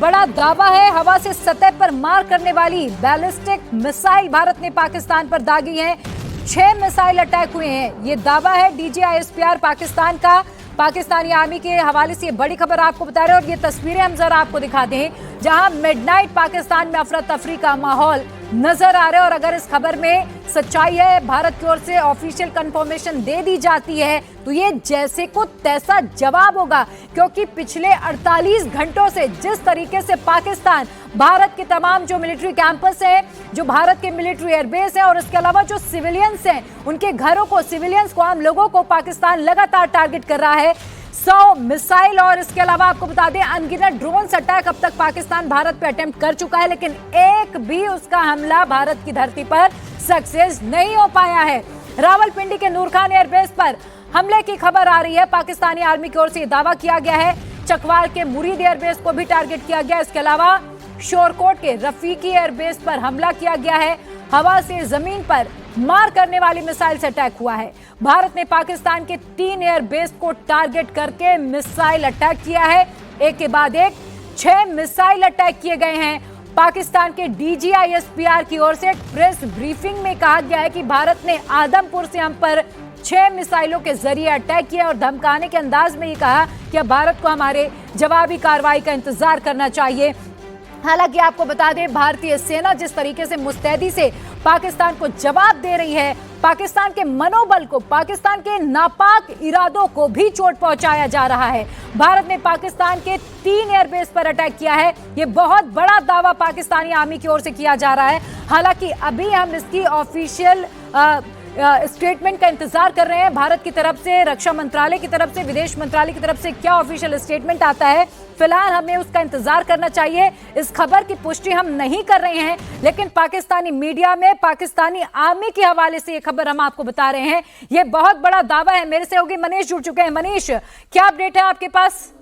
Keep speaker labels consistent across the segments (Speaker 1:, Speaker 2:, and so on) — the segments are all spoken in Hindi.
Speaker 1: बड़ा दावा है। हवा से सतह पर मार करने वाली बैलिस्टिक मिसाइल भारत ने पाकिस्तान पर दागी है। 6 मिसाइल अटैक हुए हैं, ये दावा है DGISPR पाकिस्तान का। पाकिस्तानी आर्मी के हवाले से ये बड़ी खबर आपको बता रहे हैं। और ये तस्वीरें हम जरा आपको दिखा दें, जहां मिडनाइट पाकिस्तान में अफरा तफरी का माहौल नजर आ रहा है। और अगर इस खबर में सच्चाई है, भारत की ओर से ऑफिशियल कंफर्मेशन दे दी जाती है, तो ये जैसे को तैसा जवाब होगा। क्योंकि पिछले 48 घंटों से जिस तरीके से पाकिस्तान भारत के तमाम जो मिलिट्री कैंपस हैं, जो भारत के मिलिट्री एयरबेस हैं, और इसके अलावा जो सिविलियंस हैं, उनके घरों को, सिविलियंस को, आम लोगों को पाकिस्तान लगातार टारगेट कर रहा है। 100 मिसाइल और इसके अलावा आपको बता दें अनगिनत ड्रोन्स अटैक अब तक पाकिस्तान भारत पे अटेम्प्ट कर चुका है, लेकिन एक भी उसका हमला भारत की धरती पर सक्सेस नहीं हो पाया है। रावलपिंडी के नूर खान एयरबेस पर हमले की खबर आ रही है। पाकिस्तानी आर्मी की ओर से दावा किया गया है। चकवाल के मुरीद एयरबेस को भी टारगेट किया गया। इसके अलावा शोरकोट के रफीकी एयरबेस पर हमला किया गया है। हवा से जमीन पर मार करने वाली मिसाइल से अटैक हुआ है। भारत ने पाकिस्तान के 3 एयरबेस को टारगेट करके मिसाइल अटैक किया है। एक के बाद एक 6 मिसाइल अटैक किए गए हैं। पाकिस्तान के DGISPR की ओर से प्रेस ब्रीफिंग में कहा गया है कि भारत ने आदमपुर से हम पर 6 मिसाइलों के जरिए अटैक किया और धमकाने के अंदाज में ये कहा कि अब भारत को हमारे जवाबी कार्रवाई का इंतजार करना चाहिए। हालांकि आपको बता दें, भारतीय सेना जिस तरीके से मुस्तैदी से पाकिस्तान को जवाब दे रही है, पाकिस्तान के मनोबल को, पाकिस्तान के नापाक इरादों को भी चोट पहुंचाया जा रहा है। भारत ने पाकिस्तान के 3 एयरबेस पर अटैक किया है। ये बहुत बड़ा दावा पाकिस्तानी आर्मी की ओर से किया जा रहा है। हालांकि अभी हम इसकी ऑफिशियल स्टेटमेंट का इंतजार कर रहे हैं। भारत की तरफ से, रक्षा मंत्रालय की तरफ से, विदेश मंत्रालय की तरफ से क्या ऑफिशियल स्टेटमेंट आता है, फिलहाल हमें उसका इंतजार करना चाहिए। इस खबर की पुष्टि हम नहीं कर रहे हैं, लेकिन पाकिस्तानी मीडिया में पाकिस्तानी आर्मी के हवाले से ये खबर हम आपको बता रहे हैं। ये बहुत बड़ा दावा है। मेरे से होगी मनीष जुड़ चुके हैं। मनीष, क्या अपडेट है आपके पास?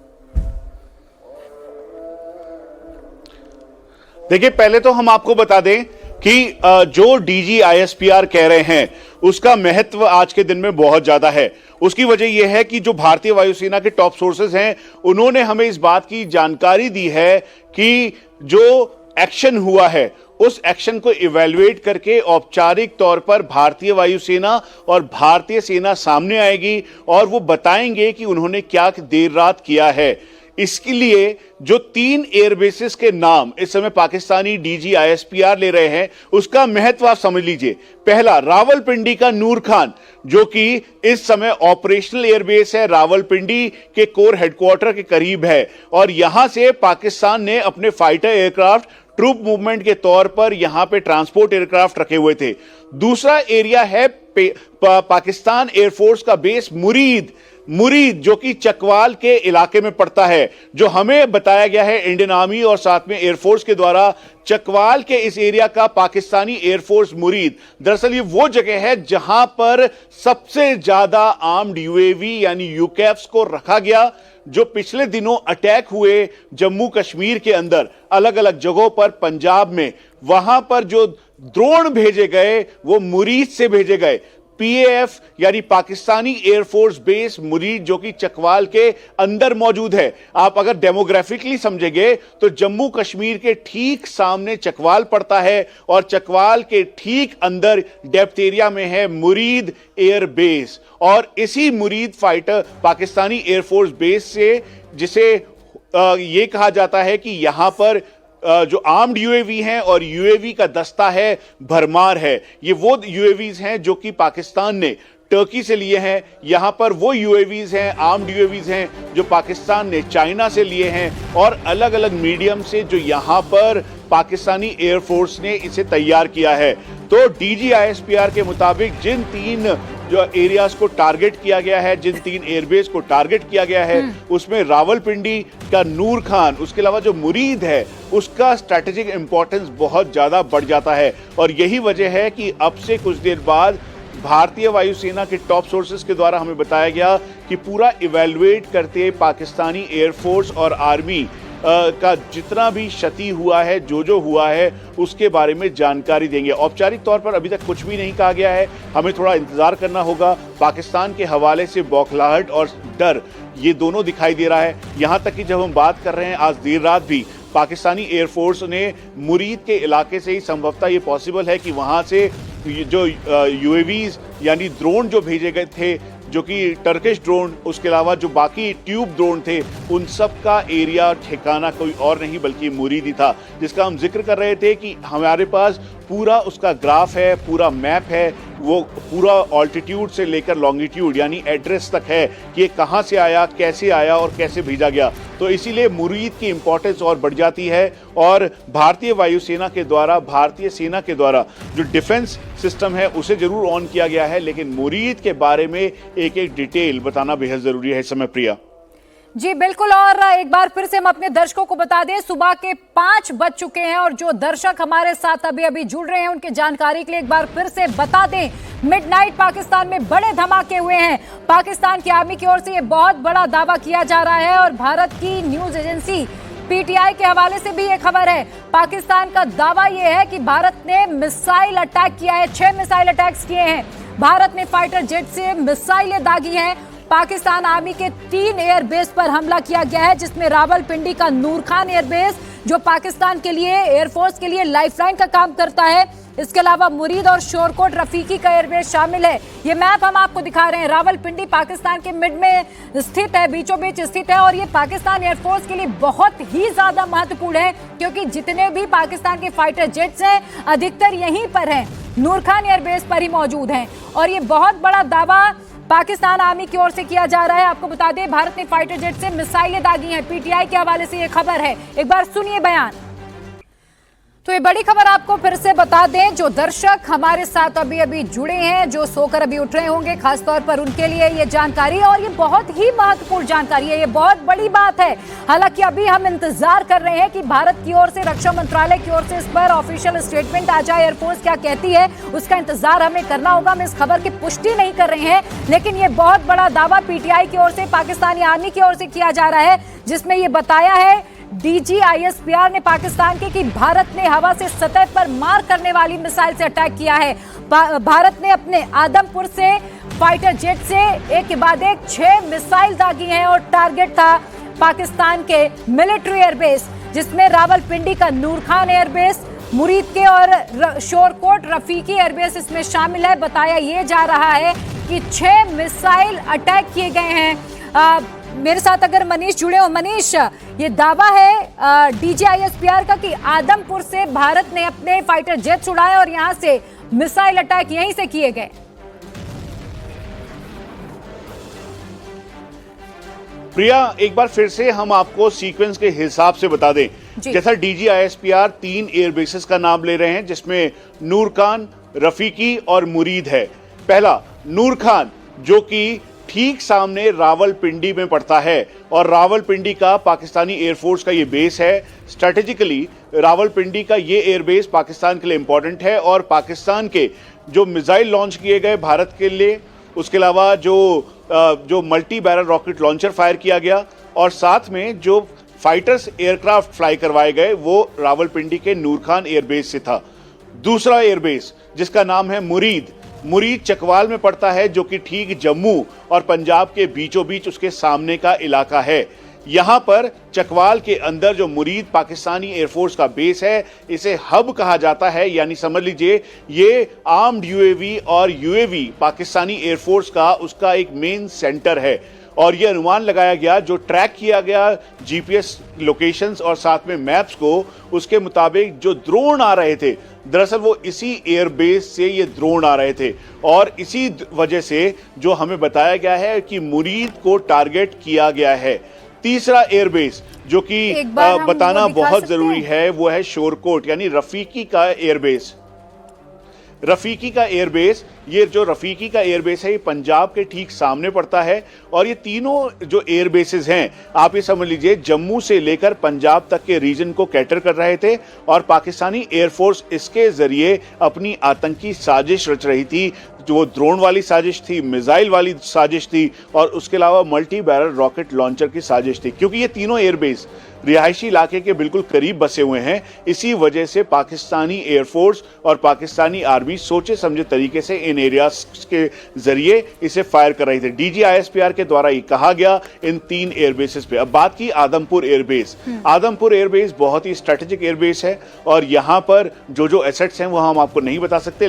Speaker 2: देखिए, पहले तो हम आपको बता दें कि जो DGISPR कह रहे हैं उसका महत्व आज के दिन में बहुत ज्यादा है। उसकी वजह यह है कि जो भारतीय वायुसेना के टॉप सोर्सेज हैं, उन्होंने हमें इस बात की जानकारी दी है कि जो एक्शन हुआ है, उस एक्शन को इवैल्यूएट करके औपचारिक तौर पर भारतीय वायुसेना और भारतीय सेना सामने आएगी और वो बताएंगे कि उन्होंने क्या देर रात किया है। इसके लिए जो 3 एयरबेसेस के नाम इस समय पाकिस्तानी DGISPR ले रहे हैं, उसका महत्व आप समझ लीजिए। पहला, रावलपिंडी का नूर खान, जो कि इस समय ऑपरेशनल एयरबेस है, रावलपिंडी के कोर हेडक्वार्टर के करीब है, और यहां से पाकिस्तान ने अपने फाइटर एयरक्राफ्ट ट्रूप मूवमेंट के तौर पर यहां पे ट्रांसपोर्ट एयरक्राफ्ट रखे हुए थे। दूसरा एरिया है पाकिस्तान एयरफोर्स का बेस मुरीद, जो कि चकवाल के इलाके में पड़ता है, जो हमें बताया गया है इंडियन आर्मी और साथ में एयरफोर्स के द्वारा। चकवाल के इस एरिया का पाकिस्तानी एयरफोर्स मुरीद, दरअसल ये वो जगह है जहां पर सबसे ज्यादा आर्म्ड UAV यानी UCAVs को रखा गया, जो पिछले दिनों अटैक हुए जम्मू कश्मीर के अंदर अलग अलग जगहों पर, पंजाब में, वहां पर जो ड्रोन भेजे गए वो मुरीद से भेजे गए। PAF यानी पाकिस्तानी एयरफोर्स बेस मुरीद, जो कि चकवाल के अंदर मौजूद है। आप अगर डेमोग्राफिकली समझेंगे तो जम्मू कश्मीर के ठीक सामने चकवाल पड़ता है और चकवाल के ठीक अंदर डेप्थ एरिया में है मुरीद एयर बेस। और इसी मुरीद फाइटर पाकिस्तानी एयरफोर्स बेस से, जिसे यह कहा जाता है कि यहां पर जो आर्म्ड UAV हैं और UAV का दस्ता है भरमार है। ये वो UAVs हैं जो कि पाकिस्तान ने टर्की से लिए हैं। यहां पर वो UAVs हैं, आर्म्ड UAVs हैं, जो पाकिस्तान ने चाइना से लिए हैं और अलग अलग मीडियम से, जो यहां पर पाकिस्तानी एयरफोर्स ने इसे तैयार किया है। तो DGISPR के मुताबिक जिन 3 जो एरियाज को टारगेट किया गया है, जिन 3 एयरबेस को टारगेट किया गया है, उसमें रावलपिंडी का नूर खान, उसके अलावा जो मुरीद है, उसका स्ट्रैटेजिक इंपॉर्टेंस बहुत ज्यादा बढ़ जाता है। और यही वजह है कि अब से कुछ देर बाद भारतीय वायुसेना के टॉप सोर्सेस के द्वारा हमें बताया गया कि पूरा इवैल्यूएट करते पाकिस्तानी एयरफोर्स और आर्मी का जितना भी क्षति हुआ है, जो हुआ है, उसके बारे में जानकारी देंगे। औपचारिक तौर पर अभी तक कुछ भी नहीं कहा गया है, हमें थोड़ा इंतजार करना होगा। पाकिस्तान के हवाले से बौखलाहट और डर ये दोनों दिखाई दे रहा है। यहां तक कि जब हम बात कर रहे हैं, आज देर रात भी पाकिस्तानी एयरफोर्स ने मुरीद के इलाके से ही संभवतः ये पॉसिबल है कि वहां से जो यूएवीज यानी ड्रोन जो भेजे गए थे, जो कि टर्किश ड्रोन, उसके अलावा जो बाकी ट्यूब ड्रोन थे, उन सब का एरिया ठिकाना कोई और नहीं बल्कि मुरीद ही था, जिसका हम जिक्र कर रहे थे कि हमारे पास पूरा उसका ग्राफ है, पूरा मैप है, वो पूरा ऑल्टीट्यूड से लेकर लॉन्गिट्यूड यानी एड्रेस तक है कि ये कहाँ से आया, कैसे आया और कैसे भेजा गया। तो इसीलिए मुरीद की इंपॉर्टेंस और बढ़ जाती है और भारतीय वायुसेना के द्वारा, भारतीय सेना के द्वारा जो डिफेंस सिस्टम है उसे जरूर ऑन किया गया है, लेकिन मुरीद के बारे में एक एक डिटेल बताना बेहद जरूरी है इस समय। प्रिया
Speaker 1: जी बिल्कुल, और एक बार फिर से हम अपने दर्शकों को बता दें, सुबह के 5 बज चुके हैं और जो दर्शक हमारे साथ अभी जुड़ रहे हैं उनकी जानकारी के लिए एक बार फिर से बता दें, मिडनाइट पाकिस्तान में बड़े धमाके हुए हैं। पाकिस्तान की आर्मी की ओर से ये बहुत बड़ा दावा किया जा रहा है और भारत की न्यूज एजेंसी पीटीआई के हवाले से भी ये खबर है। पाकिस्तान का दावा ये है कि भारत ने मिसाइल अटैक किया है, 6 मिसाइल अटैक्स किए हैं। भारत ने फाइटर जेट से मिसाइलें दागी हैं। पाकिस्तान आर्मी के 3 एयरबेस पर हमला किया गया है, जिसमें रावलपिंडी का नूर खान एयरबेस जो पाकिस्तान के लिए एयरफोर्स के लिए लाइफलाइन का काम करता है, इसके अलावा मुरीद और शोरकोट रफीकी का एयरबेस शामिल है। ये मैप हम आपको दिखा रहे हैं। रावलपिंडी पाकिस्तान के मिड में स्थित है, बीचों बीच स्थित है और ये पाकिस्तान एयरफोर्स के लिए बहुत ही ज्यादा महत्वपूर्ण है, क्योंकि जितने भी पाकिस्तान के फाइटर जेट्स हैं अधिकतर यहीं पर हैं, नूर खान एयरबेस पर ही मौजूद हैं। और ये बहुत बड़ा दावा पाकिस्तान आर्मी की ओर से किया जा रहा है। आपको बता दें, भारत ने फाइटर जेट से मिसाइलें दागी हैं। पीटीआई के हवाले से ये खबर है, एक बार सुनिए बयान। तो ये बड़ी खबर आपको फिर से बता दें, जो दर्शक हमारे साथ अभी जुड़े हैं, जो सोकर अभी उठ रहे होंगे, खासतौर पर उनके लिए ये जानकारी, और ये बहुत ही महत्वपूर्ण जानकारी है, ये बहुत बड़ी बात है। हालांकि अभी हम इंतजार कर रहे हैं कि भारत की ओर से, रक्षा मंत्रालय की ओर से इस पर ऑफिशियल स्टेटमेंट आ जाए, एयरफोर्स क्या कहती है उसका इंतजार हमें करना होगा। हम इस खबर की पुष्टि नहीं कर रहे हैं, लेकिन ये बहुत बड़ा दावा पीटीआई की ओर से, पाकिस्तानी आर्मी की ओर से किया जा रहा है, जिसमें ये बताया है DGISPR ने पाकिस्तान के कि भारत ने हवा से सतह पर मार करने वाली मिसाइल से अटैक किया है। भारत ने अपने आदमपुर से फाइटर जेट से एक के बाद एक 6 मिसाइल दागी हैं और टारगेट था पाकिस्तान के मिलिट्री एयरबेस, जिसमें रावलपिंडी का नूर खान एयरबेस, मुरीद के और शोरकोट रफीकी एयरबेस इसमें शामिल है। बताया ये जा रहा है कि 6 मिसाइल अटैक किए गए हैं। मेरे साथ अगर मनीष जुड़े हो, मनीष, ये दावा है DGISPR का कि आदमपुर से भारत ने अपने फाइटर जेट्स उड़ाए और यहां से मिसाइल अटैक यहीं से किए गए।
Speaker 2: प्रिया, एक बार फिर से हम आपको सीक्वेंस के हिसाब से बता दें, जैसा DGISPR 3 एयरबेसेस का नाम ले रहे हैं, जिसमें नूर खान, रफीकी और मुरीद है। पहला नूर खान जो कि ठीक सामने रावलपिंडी में पड़ता है और रावलपिंडी का पाकिस्तानी एयरफोर्स का ये बेस है। स्ट्रेटेजिकली रावलपिंडी का ये एयरबेस पाकिस्तान के लिए इंपॉर्टेंट है और पाकिस्तान के जो मिसाइल लॉन्च किए गए भारत के लिए, उसके अलावा जो multi barrel rocket launcher fire किया गया और साथ में जो फाइटर्स एयरक्राफ्ट फ्लाई करवाए गए वो रावलपिंडी के नूर खान एयरबेस से था। दूसरा एयरबेस जिसका नाम है मुरीद चकवाल में पड़ता है, जो कि ठीक जम्मू और पंजाब के बीचों बीच उसके सामने का इलाका है। यहां पर चकवाल के अंदर जो मुरीद पाकिस्तानी एयरफोर्स का बेस है, इसे हब कहा जाता है, यानी समझ लीजिए ये आर्म्ड यूएवी और यूएवी पाकिस्तानी एयरफोर्स का उसका एक मेन सेंटर है। और ये अनुमान लगाया गया, जो ट्रैक किया गया जीपीएस लोकेशंस और साथ में मैप्स को, उसके मुताबिक जो ड्रोन आ रहे थे, दरअसल वो इसी एयरबेस से ये ड्रोन आ रहे थे और इसी वजह से जो हमें बताया गया है कि मुरीद को टारगेट किया गया है। तीसरा एयरबेस जो कि बताना बहुत जरूरी है वो है शोरकोट यानी रफीकी का एयरबेस। रफीकी का एयरबेस, ये जो रफीकी का एयरबेस है ये पंजाब के ठीक सामने पड़ता है और ये तीनों जो एयरबेसेस हैं, आप ये समझ लीजिए जम्मू से लेकर पंजाब तक के रीजन को कैटर कर रहे थे और पाकिस्तानी एयरफोर्स इसके जरिए अपनी आतंकी साजिश रच रही थी, जो वो ड्रोन वाली साजिश थी, मिसाइल वाली साजिश थी और उसके अलावा मल्टी बैरल रॉकेट लॉन्चर की साजिश थी। क्योंकि ये तीनों एयरबेस रिहायशी इलाके के बिल्कुल करीब बसे हुए हैं। इसी वजह से पाकिस्तानी एयरफोर्स और पाकिस्तानी आर्मी सोचे समझे तरीके से इन एरियाज के जरिए इसे फायर कर रही थी। डीजी आईएसपीआर के द्वारा ये कहा गया इन 3 एयरबेसेस पे। अब बात की आदमपुर एयरबेस। आदमपुर एयरबेस बहुत ही स्ट्रेटेजिक एयरबेस है और यहां पर जो एसेट्स हैं वो हम आपको नहीं बता सकते।